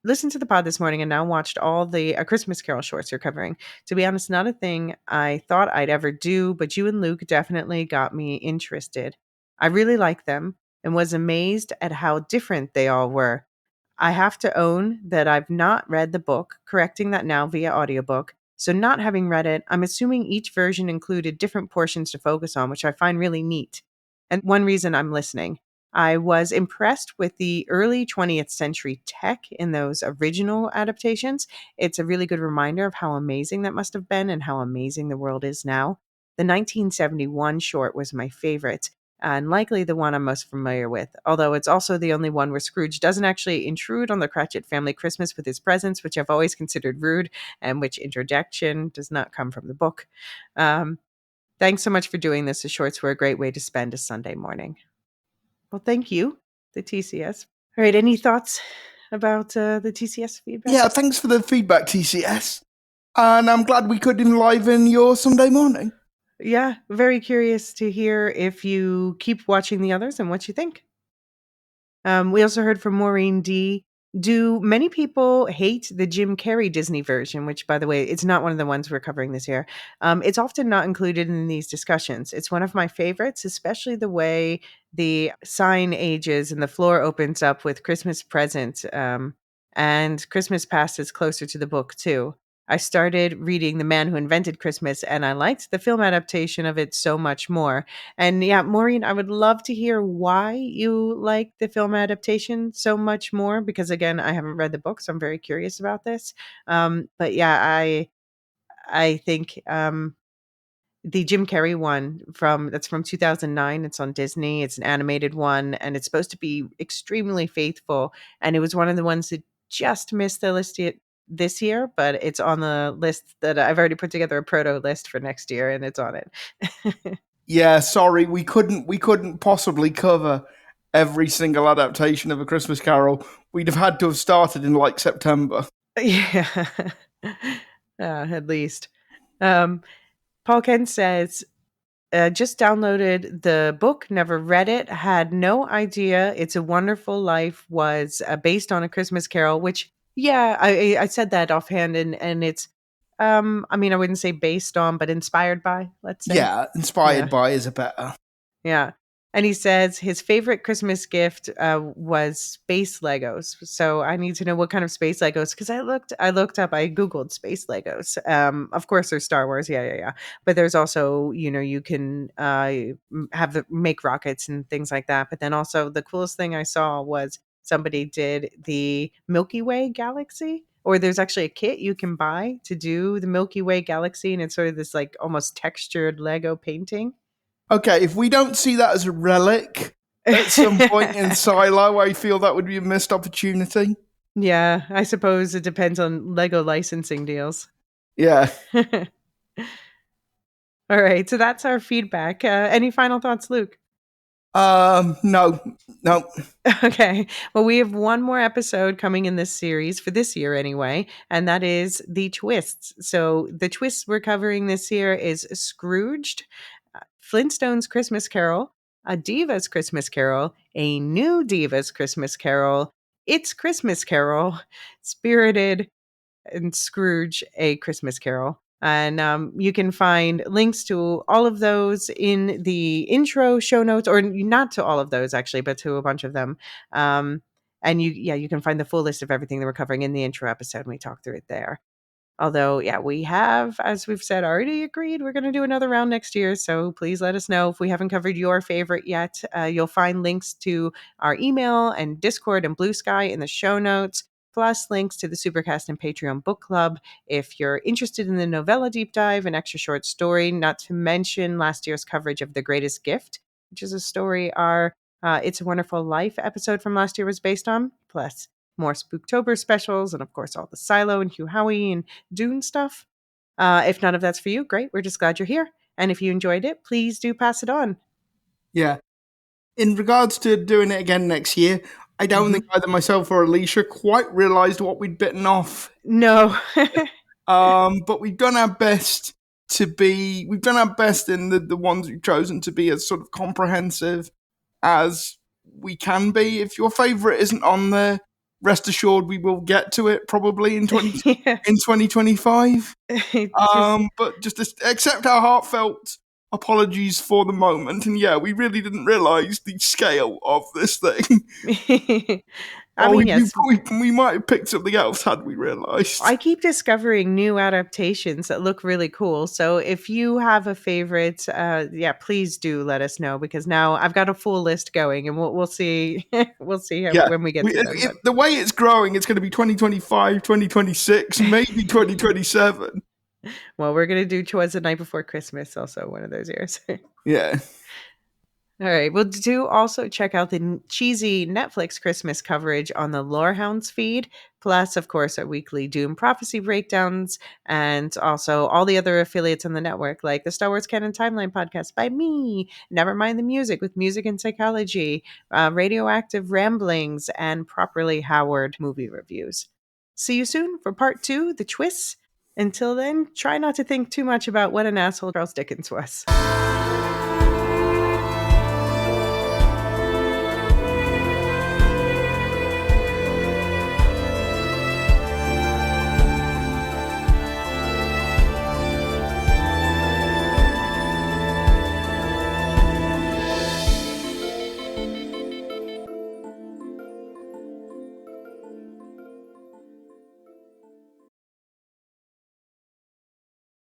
A: Listened to the pod this morning and now watched all the A Christmas Carol shorts you're covering. To be honest, not a thing I thought I'd ever do, but you and Luke definitely got me interested. I really liked them and was amazed at how different they all were. I have to own that I've not read the book, correcting that now via audiobook. So not having read it, I'm assuming each version included different portions to focus on, which I find really neat. And one reason I'm listening. I was impressed with the early 20th century tech in those original adaptations. It's a really good reminder of how amazing that must have been and how amazing the world is now. The 1971 short was my favorite, and likely the one I'm most familiar with, although it's also the only one where Scrooge doesn't actually intrude on the Cratchit family Christmas with his presence, which I've always considered rude, and which interjection does not come from the book. Thanks so much for doing this. The shorts were a great way to spend a Sunday morning. Well, thank you, the TCS. All right, any thoughts about the TCS feedback?
B: Yeah, thanks for the feedback, TCS. And I'm glad we could enliven your Sunday morning.
A: Yeah, very curious to hear if you keep watching the others and what you think. We also heard from Maureen D. Do many people hate the Jim Carrey Disney version, which, by the way, it's not one of the ones we're covering this year? It's often not included in these discussions. It's one of my favorites, especially the way the sign ages and the floor opens up with Christmas present, and Christmas past is closer to the book, too. I started reading The Man Who Invented Christmas, and I liked the film adaptation of it so much more. And yeah, Maureen, I would love to hear why you like the film adaptation so much more, because again, I haven't read the book, so I'm very curious about this. But yeah, I think the Jim Carrey one that's from 2009. It's on Disney. It's an animated one, and it's supposed to be extremely faithful. And it was one of the ones that just missed the list this year, but it's on the list that I've already put together a proto list for next year, and it's on it.
B: Yeah, sorry, we couldn't possibly cover every single adaptation of A Christmas Carol. We'd have had to have started in like September.
A: Yeah, at least. Paul Ken says, just downloaded the book, never read it, had no idea It's a Wonderful Life was based on A Christmas Carol, which, yeah, I said that offhand, and it's, I mean, I wouldn't say based on, but inspired by, let's say.
B: Yeah, inspired by is a better.
A: Yeah. And he says his favorite Christmas gift was space Legos. So I need to know what kind of space Legos, because I looked up, I Googled space Legos. Of course, there's Star Wars. Yeah. But there's also, you can make rockets and things like that. But then also the coolest thing I saw was somebody did the Milky Way galaxy. Or there's actually a kit you can buy to do the Milky Way galaxy. And it's sort of this like almost textured Lego painting.
B: Okay, if we don't see that as a relic at some point in Silo, I feel that would be a missed opportunity.
A: Yeah, I suppose it depends on Lego licensing deals.
B: Yeah.
A: All right, so that's our feedback. Any final thoughts, Luke?
B: No.
A: Okay. Well, we have one more episode coming in this series for this year anyway, and that is the twists. So the twists we're covering this year is Scrooged, Flintstone's Christmas Carol, A Diva's Christmas Carol, A New Diva's Christmas Carol, It's Christmas Carol, Spirited, and Scrooge, A Christmas Carol. And you can find links to all of those in the intro show notes, or not to all of those actually, but to a bunch of them. And you can find the full list of everything that we're covering in the intro episode, and we talk through it there. Although, yeah, we have, as we've said, already agreed we're going to do another round next year. So please let us know if we haven't covered your favorite yet. You'll find links to our email and Discord and Blue Sky in the show notes, plus links to the Supercast and Patreon book club if you're interested in the novella deep dive, an extra short story, not to mention last year's coverage of The Greatest Gift, which is a story our It's a Wonderful Life episode from last year was based on, plus more Spooktober specials, and of course all the Silo and Hugh Howey and Dune stuff. If none of that's for you, great. We're just glad you're here. And if you enjoyed it, please do pass it on.
B: Yeah. In regards to doing it again next year, I don't think either myself or Elysia quite realised what we'd bitten off.
A: No.
B: But we've done our best in the ones we've chosen to be as sort of comprehensive as we can be. If your favourite isn't on there, rest assured we will get to it probably in 2025. But just accept our heartfelt apologies for the moment. And yeah, we really didn't realise the scale of this thing.
A: Yes.
B: We might have picked something else had we realised.
A: I keep discovering new adaptations that look really cool. So if you have a favorite, please do let us know, because now I've got a full list going, and we'll see. We'll see when we get to them.
B: The way it's growing, it's going to be 2025, 2026, maybe 2027.
A: Well, we're going to do 'Twas the Night Before Christmas, also one of those years.
B: Yeah.
A: All right. Well, do also check out the cheesy Netflix Christmas coverage on the Lorehounds feed. Plus, of course, our weekly Doom Prophecy breakdowns and also all the other affiliates on the network, like the Star Wars Canon Timeline podcast by me, Never Mind the Music with Music and Psychology, Radioactive Ramblings, and Properly Howard movie reviews. See you soon for part 2, The Twists. Until then, try not to think too much about what an asshole Charles Dickens was.